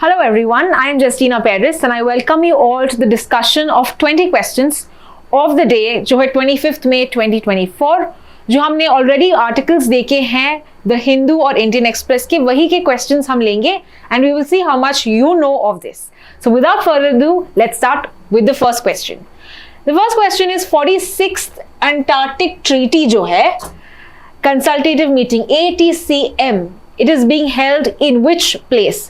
Hello everyone, I am Justina Paris and I welcome you all to the discussion of 20 questions of the day जो है 25 मई 2024 जो हमने already articles देखे हैं the Hindu और Indian express के वही के क्वेश्चंस हम लेंगे and we will see how much you know of this. So without further ado, let's start with the first question. The first question is 46th Antarctic Treaty जो है consultative meeting ATCM, it is being held in which place?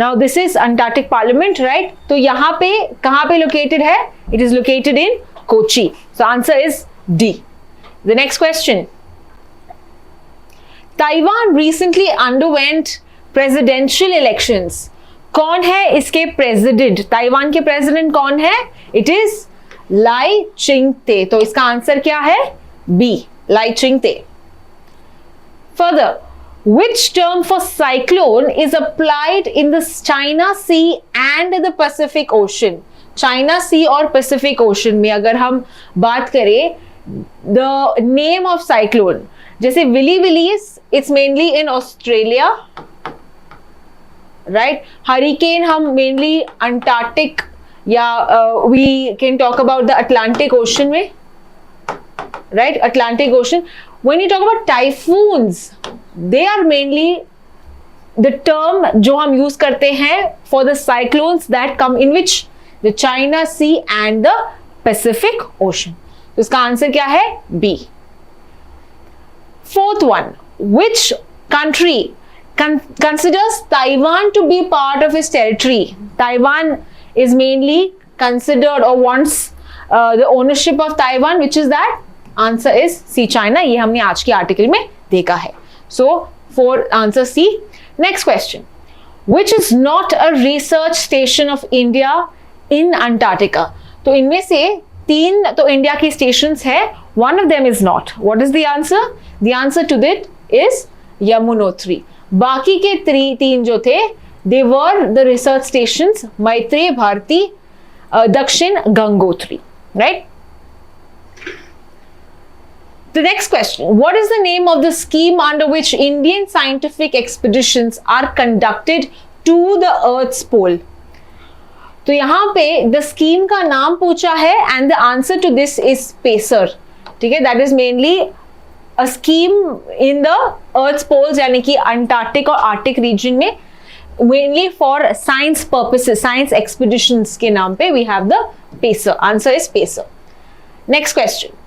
Now this is Antarctic Parliament, right? तो यहाँ पे कहाँ पे located है? It is located in Kochi. So answer is D. The next question. Taiwan recently underwent presidential elections. कौन है इसके president? Taiwan के president कौन है? It is lie Chingte. तो इसका आंसर क्या है? B. Lie Chingte. Further, which term for cyclone is applied in the China Sea and the Pacific Ocean? China Sea और Pacific Ocean में अगर हम बात करें the name of cyclone, जैसे Willie विलीस, it's mainly in Australia, right? Hurricane हम mainly Antarctic या we can talk about the Atlantic Ocean में, right? Atlantic Ocean. When you talk about typhoons, they are mainly the term जो हम use करते हैं for the cyclones that come in which the China Sea and the Pacific Ocean. तो इसका answer क्या है? B. Fourth one, which country considers Taiwan to be part of its territory? Taiwan is mainly considered or wants the ownership of Taiwan, which is that? Answer is C, China. ये हमने आज के article में देखा है. So for answer C. Next question. Which is not a research station of India in Antarctica? तो इनमें से तीन तो इंडिया की स्टेशंस है. One of them is not. What is the answer? The answer to that is Yamunotri. बाकी के तीन जो थे, they were the research stations मैत्री, भारती, दक्षिण, Gangotri. Right? The next question, what is the name of the scheme under which Indian scientific expeditions are conducted to the Earth's pole? तो यहाँ पे the scheme का नाम पूछा है and the answer to this is PACER. ठीक है, that is mainly a scheme in the Earth's poles यानी कि Antarctic और Arctic region में mainly for science purposes, science expeditions के नाम पे we have the PACER. Answer is PACER. Next question.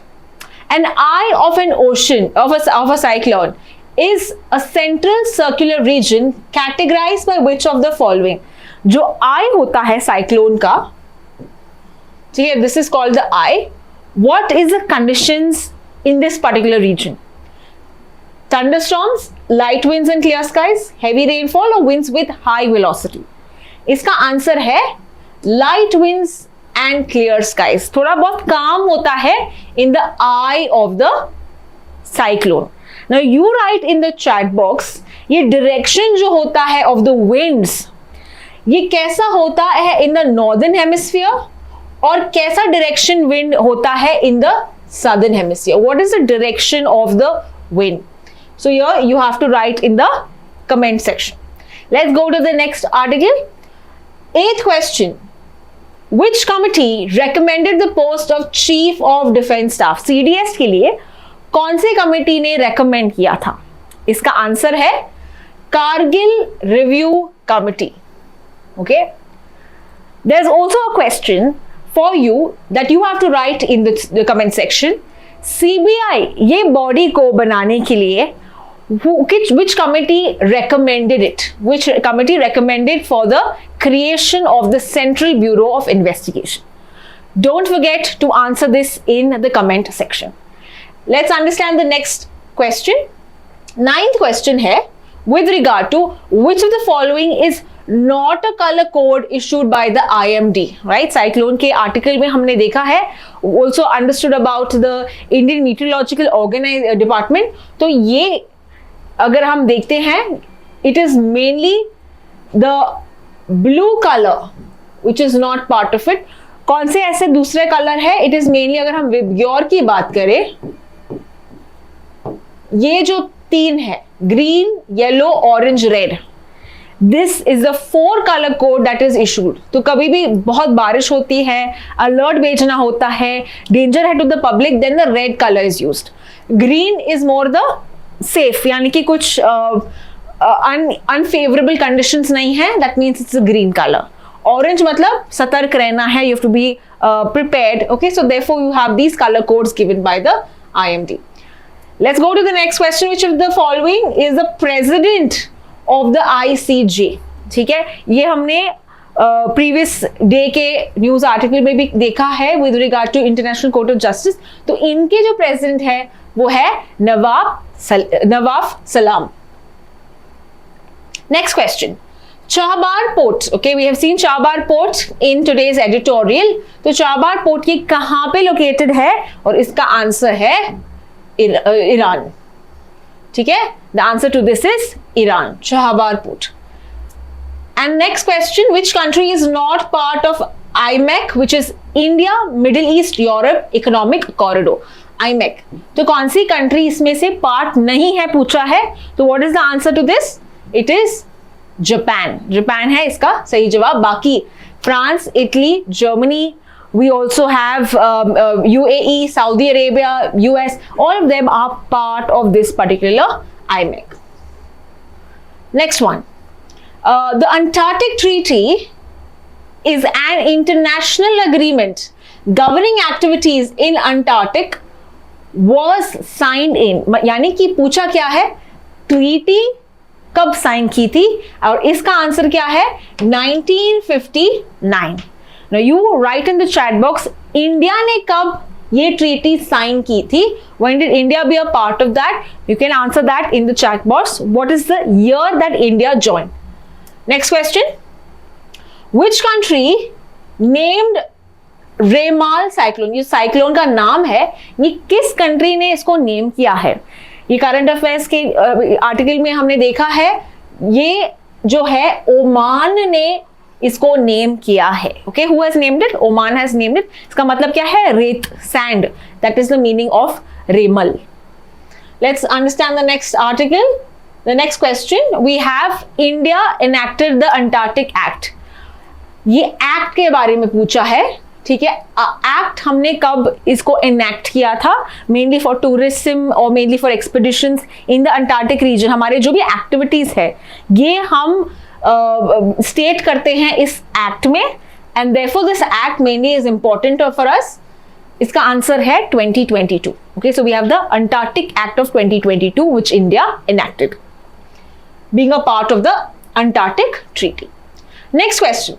An eye of an ocean of a cyclone is a central circular region categorized by which of the following? जो eye होता है cyclone का, ठीक है, this is called the eye. What is the conditions in this particular region? Thunderstorms, light winds and clear skies, heavy rainfall or winds with high velocity? इसका आंसर है light winds and clear skies. थोड़ा बहुत काम होता है in the eye of the cyclone. Now you write in the chat box ये direction जो होता है of the winds ये कैसा होता है in the northern hemisphere और कैसा direction wind होता है in the southern hemisphere. What is the direction of the wind? So here you have to write in the comment section. Let's go to the next article. 8th question. Which committee recommended the post of Chief of Defence Staff? CDS के लिए कौन से committee ने recommend किया था? इसका आंसर है Kargil review committee. Okay. There's also a question for you that you have to write in the comment section. CBI ये body को बनाने के लिए which committee recommended it? Which committee recommended for the creation of the Central Bureau of Investigation? Don't forget to answer this in the comment section. Let's understand the next question. 9th question है with regard to which of the following is not a color code issued by the IMD, right? Cyclone के article में हमने देखा है, also understood about the Indian Meteorological Department. तो ये अगर हम देखते हैं it is mainly the blue color which is not part of it. कौन से ऐसे दूसरे कलर है? It is mainly अगर हम विबग्योर की बात करें ये जो तीन है green, yellow, orange, red, this is the 4 color code that is issued. तो कभी भी बहुत बारिश होती है, अलर्ट भेजना होता है, डेंजर है to the public, then the red colour is used. Green is more the safe, यानी कि कुछ अनफेवरेबल कंडीशंस नहीं है, that means it's a green colour. Orange मतलब सतर्क रहना है, you have to be prepared. Okay, so therefore you have these color codes given by the IMD. Let's go to the next question. Which of the following is the president of the ICJ? ठीक है, ये हमने previous day के news article में भी देखा है with regard to International Court of Justice. तो इनके जो प्रेसिडेंट है वो है Nawaf Salam. Next question, Chabahar port. Okay, we have seen Chabahar port in today's editorial. तो चाबार पोर्ट ये कहां पे लोकेटेड है, और इसका आंसर है ईरान। ठीक है, the answer to this is Iran, Chabahar port. And next question, which country is not part of IMEC, which is India Middle East Europe economic corridor. IMEC, तो कौन सी कंट्री इसमें से पार्ट नहीं है पूछा है। तो what is the answer to this? It is Japan. Japan है इसका सही जवाब। बाकी France, Italy, Germany, we also have UAE, Saudi Arabia, US, all of them are part of this particular IMEC. Next one, the Antarctic Treaty is an international agreement governing activities in Antarctic was signed in, यानी कि पूछा क्या है, treaty कब sign की थी, और इसका आंसर क्या है, 1959। Now you write in the chat box, India ने कब ये ट्रीटी साइन की थी, when did India be a part of that? You can answer that in the chat box. What is the year that India joined? Next question, which country named Remal cyclone, ये cyclone का नाम है, ये किस country ने इसको name किया है? ये करंट अफेयर्स के आर्टिकल में हमने देखा है, ये जो है ओमान ने इसको नेम किया है। Okay, who has named it? Oman has named it. इसका मतलब क्या है? रेत, sand, that is the meaning of Remal. Let's understand the next article. The next question, we have India enacted the Antarctic act. ये act के बारे में पूछा है। ठीक है, एक्ट हमने कब इसको इनैक्ट किया था? मेनली फॉर टूरिज्म और mainly for expeditions in the Antarctic region. हमारे जो भी एक्टिविटीज है ये हम स्टेट करते हैं इस एक्ट में, and therefore this act mainly is important for us. इसका आंसर है 2022। Okay, so we have the Antarctic act of 2022 which India enacted being a part of the Antarctic treaty. Next question,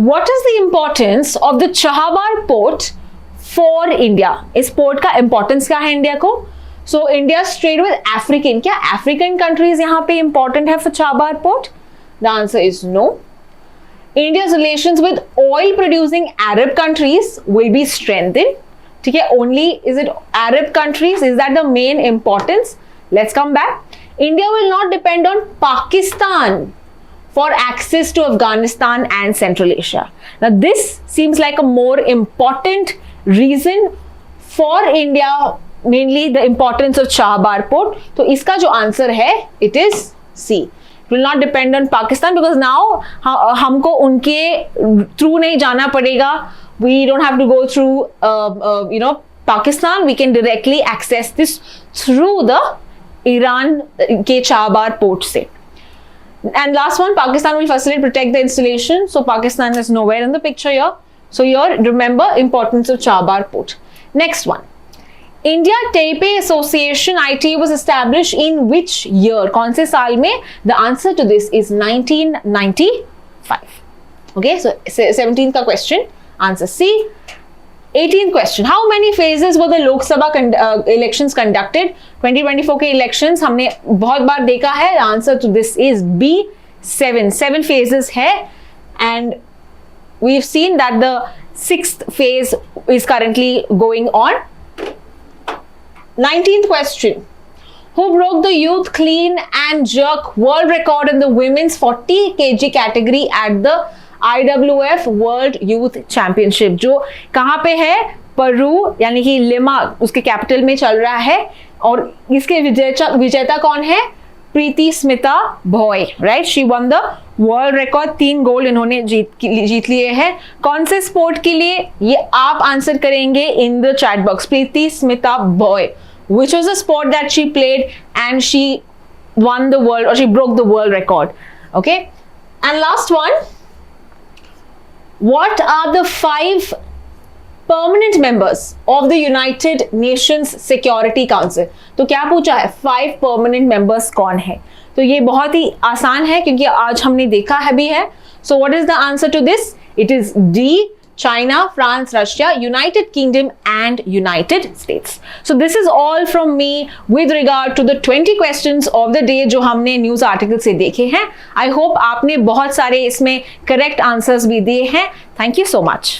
What is the importance of the Chahabar port for India? इस port का importance क्या है India को? So India's trade with African, क्या African countries यहाँ पे important है for Chahabar port? The answer is no. India's relations with oil producing Arab countries will be strengthened. ठीक है, only is it Arab countries? Is that the main importance? Let's come back. India will not depend on Pakistan for access to Afghanistan and Central Asia. Now this seems like a more important reason for India, mainly the importance of Chahabar port. तो इसका जो answer है it is C. It will not depend on Pakistan because now हमको उनके through नहीं जाना पड़ेगा. We don't have to go through Pakistan. We can directly access this through the Iran के Chahabar port से. And last one, Pakistan will facilitate protect the installation. So Pakistan is nowhere in the picture here. So here remember importance of Chahabar port. Next one, India Taipei Association IT was established in which year? कौन से साल में? The answer to this is 1995. Okay, so 17th का question, answer C. 18th question, how many phases were the Lok Sabha elections conducted? 2024 के elections हमने बहुत बार देखा है. The answer to this is B, 7 phases है, and we've seen that the 6th phase is currently going on. 19th question, who broke the youth clean and jerk world record in the women's 40 kg category at the IWF world youth championship, जो कहाँ पे है? Peru, यानी कि lima उसके capital में चल रहा है। और इसके विजेता कौन है? Preeti Smita Bhoi, right, she won the world record, 3 gold इन्होंने जीत लिए हैं। कौन से स्पोर्ट के लिए, ये आप आंसर करेंगे in the chat box. Preeti Smita Bhoi, which was a sport that she played and she won the world, or she broke the world record. Okay, and last one, what are the 5 permanent members of the United Nations Security Council? तो क्या पूछा है, 5 permanent members कौन है? तो ये बहुत ही आसान है क्योंकि आज हमने देखा है भी है। So what is the answer to this? It is D, China, France, Russia, United Kingdom and United States. So this is all from me with regard to the 20 questions of the day जो हमने news article से देखे हैं। I hope आपने बहुत सारे इसमें correct answers भी दिए हैं। Thank you so much.